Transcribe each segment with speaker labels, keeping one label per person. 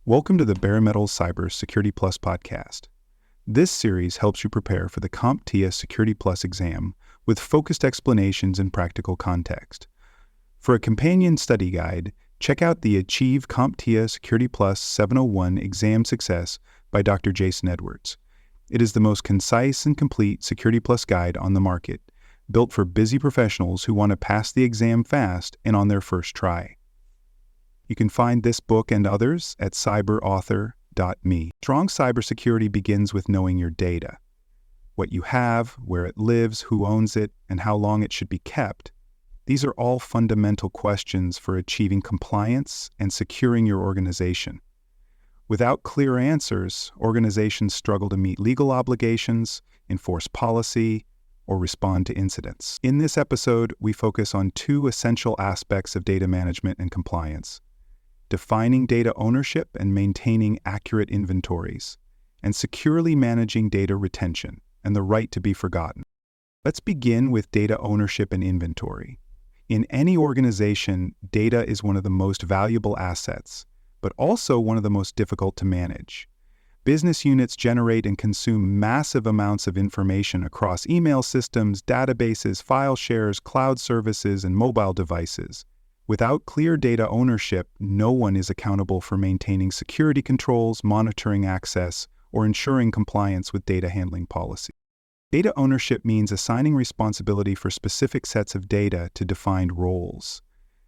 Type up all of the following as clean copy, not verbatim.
Speaker 1: Welcome to the Bare Metals Cyber Security Plus podcast. This series helps you prepare for the CompTIA Security Plus exam with focused explanations and practical context. For a companion study guide, check out the Achieve CompTIA Security Plus 701 Exam Success by Dr. Jason Edwards. It is the most concise and complete Security Plus guide on the market, built for busy professionals who want to pass the exam fast and on their first try. You can find this book and others at cyberauthor.me. Strong cybersecurity begins with knowing your data. What you have, where it lives, who owns it, and how long it should be kept. These are all fundamental questions for achieving compliance and securing your organization. Without clear answers, organizations struggle to meet legal obligations, enforce policy, or respond to incidents. In this episode, we focus on two essential aspects of data management and compliance: defining data ownership and maintaining accurate inventories, and securely managing data retention and the right to be forgotten. Let's begin with data ownership and inventory. In any organization, data is one of the most valuable assets, but also one of the most difficult to manage. Business units generate and consume massive amounts of information across email systems, databases, file shares, cloud services, and mobile devices. Without clear data ownership, no one is accountable for maintaining security controls, monitoring access, or ensuring compliance with data handling policy. Data ownership means assigning responsibility for specific sets of data to defined roles.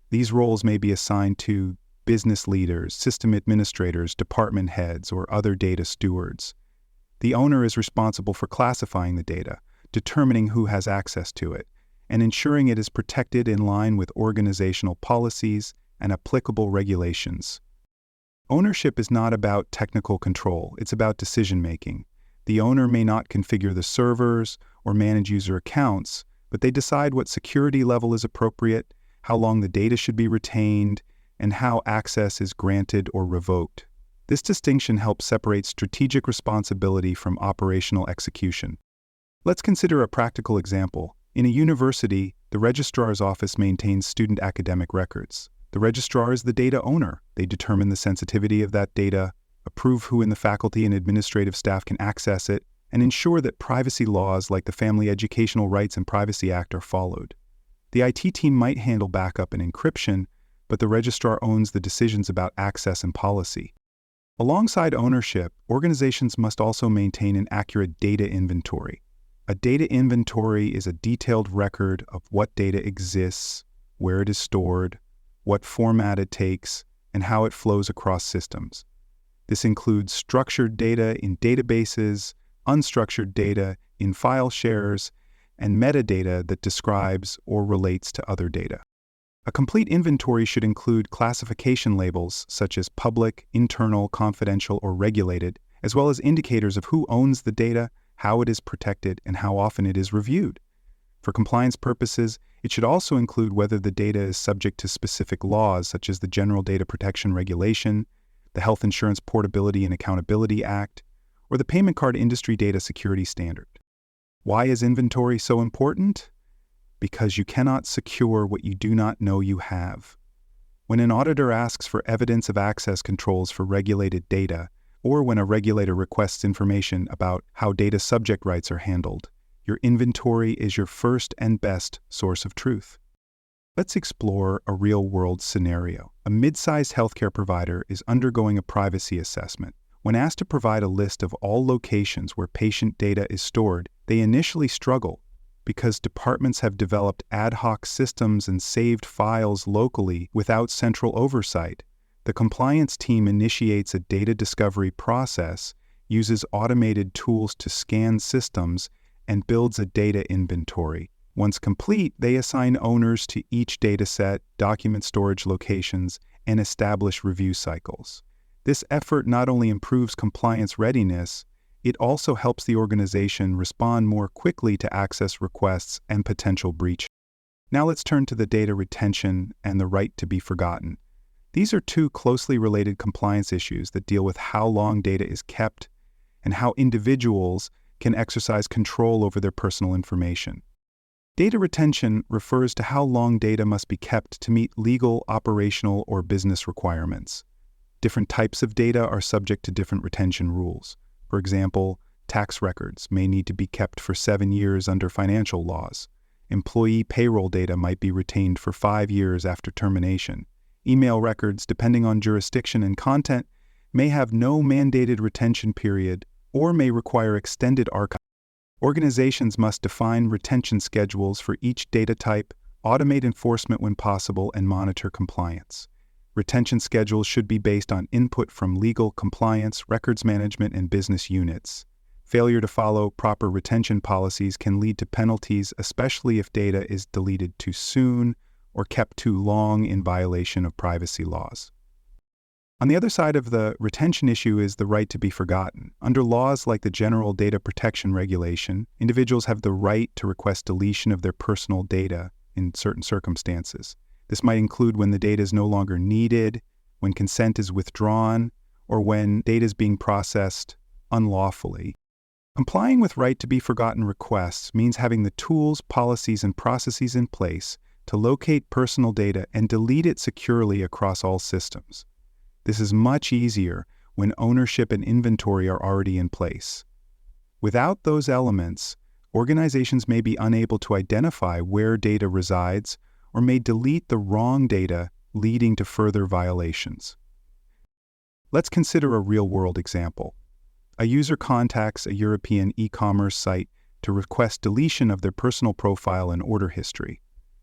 Speaker 1: These roles may be assigned to business leaders, system administrators, department heads, or other data stewards. The owner is responsible for classifying the data, determining who has access to it, and ensuring it is protected in line with organizational policies and applicable regulations. Ownership is not about technical control, it's about decision-making. The owner may not configure the servers or manage user accounts, but they decide what security level is appropriate, how long the data should be retained, and how access is granted or revoked. This distinction helps separate strategic responsibility from operational execution. Let's consider a practical example. In a university, the registrar's office maintains student academic records. The registrar is the data owner. They determine the sensitivity of that data, approve who in the faculty and administrative staff can access it, and ensure that privacy laws like the Family Educational Rights and Privacy Act are followed. The IT team might handle backup and encryption, but the registrar owns the decisions about access and policy. Alongside ownership, organizations must also maintain an accurate data inventory. A data inventory is a detailed record of what data exists, where it is stored, what format it takes, and how it flows across systems. This includes structured data in databases, unstructured data in file shares, and metadata that describes or relates to other data. A complete inventory should include classification labels such as public, internal, confidential, or regulated, as well as indicators of who owns the data, how it is protected, and how often it is reviewed. For compliance purposes, it should also include whether the data is subject to specific laws such as the General Data Protection Regulation, the Health Insurance Portability and Accountability Act, or the Payment Card Industry Data Security Standard. Why is inventory so important? Because you cannot secure what you do not know you have. When an auditor asks for evidence of access controls for regulated data, or when a regulator requests information about how data subject rights are handled, your inventory is your first and best source of truth. Let's explore a real-world scenario. A mid-sized healthcare provider is undergoing a privacy assessment. When asked to provide a list of all locations where patient data is stored, they initially struggle because departments have developed ad hoc systems and saved files locally without central oversight. The compliance team initiates a data discovery process, uses automated tools to scan systems, and builds a data inventory. Once complete, they assign owners to each dataset, document storage locations, and establish review cycles. This effort not only improves compliance readiness, it also helps the organization respond more quickly to access requests and potential breach. Now let's turn to the data retention and the right to be forgotten. These are two closely related compliance issues that deal with how long data is kept and how individuals can exercise control over their personal information. Data retention refers to how long data must be kept to meet legal, operational, or business requirements. Different types of data are subject to different retention rules. For example, tax records may need to be kept for 7 years under financial laws. Employee payroll data might be retained for 5 years after termination. Email records, depending on jurisdiction and content, may have no mandated retention period or may require extended archive. Organizations must define retention schedules for each data type, automate enforcement when possible, and monitor compliance. Retention schedules should be based on input from legal, compliance, records management, and business units. Failure to follow proper retention policies can lead to penalties, especially if data is deleted too soon or kept too long in violation of privacy laws. On the other side of the retention issue is the right to be forgotten. Under laws like the General Data Protection Regulation, individuals have the right to request deletion of their personal data in certain circumstances. This might include when the data is no longer needed, when consent is withdrawn, or when data is being processed unlawfully. Complying with right to be forgotten requests means having the tools, policies, and processes in place to locate personal data and delete it securely across all systems. This is much easier when ownership and inventory are already in place. Without those elements, organizations may be unable to identify where data resides or may delete the wrong data, leading to further violations. Let's consider a real-world example. A user contacts a European e-commerce site to request deletion of their personal profile and order history.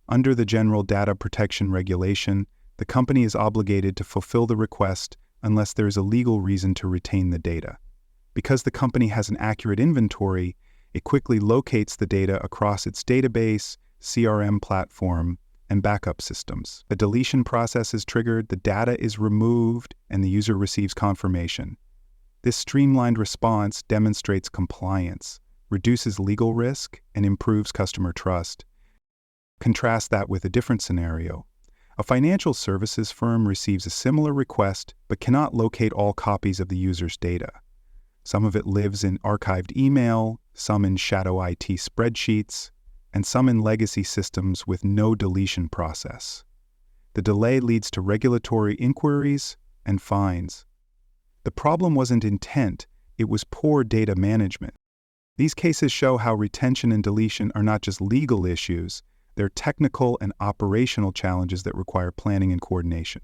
Speaker 1: Under the General Data Protection Regulation, the company is obligated to fulfill the request unless there is a legal reason to retain the data. Because the company has an accurate inventory, it quickly locates the data across its database, CRM platform, and backup systems. The deletion process is triggered, the data is removed, and the user receives confirmation. This streamlined response demonstrates compliance, reduces legal risk, and improves customer trust. Contrast that with a different scenario. A financial services firm receives a similar request but cannot locate all copies of the user's data. Some of it lives in archived email, some in shadow IT spreadsheets, and some in legacy systems with no deletion process. The delay leads to regulatory inquiries and fines. The problem wasn't intent, it was poor data management. These cases show how retention and deletion are not just legal issues, they're technical and operational challenges that require planning and coordination.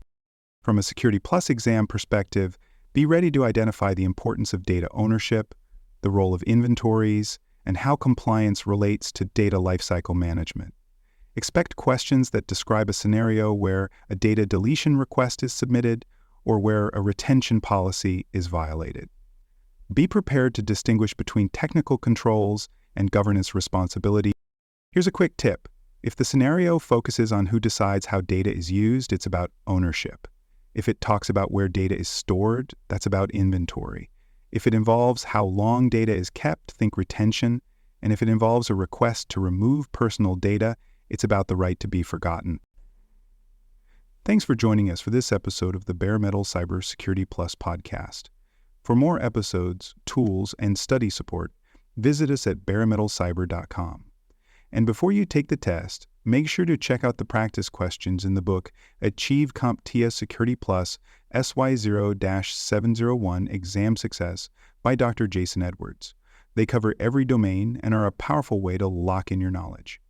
Speaker 1: From a Security Plus exam perspective, be ready to identify the importance of data ownership, the role of inventories, and how compliance relates to data lifecycle management. Expect questions that describe a scenario where a data deletion request is submitted or where a retention policy is violated. Be prepared to distinguish between technical controls and governance responsibility. Here's a quick tip. If the scenario focuses on who decides how data is used, it's about ownership. If it talks about where data is stored, that's about inventory. If it involves how long data is kept, think retention. And if it involves a request to remove personal data, it's about the right to be forgotten. Thanks for joining us for this episode of the Bare Metal Cybersecurity Plus podcast. For more episodes, tools, and study support, visit us at baremetalcyber.com. And before you take the test, make sure to check out the practice questions in the book Achieve CompTIA Security Plus SY0-701 Exam Success by Dr. Jason Edwards. They cover every domain and are a powerful way to lock in your knowledge.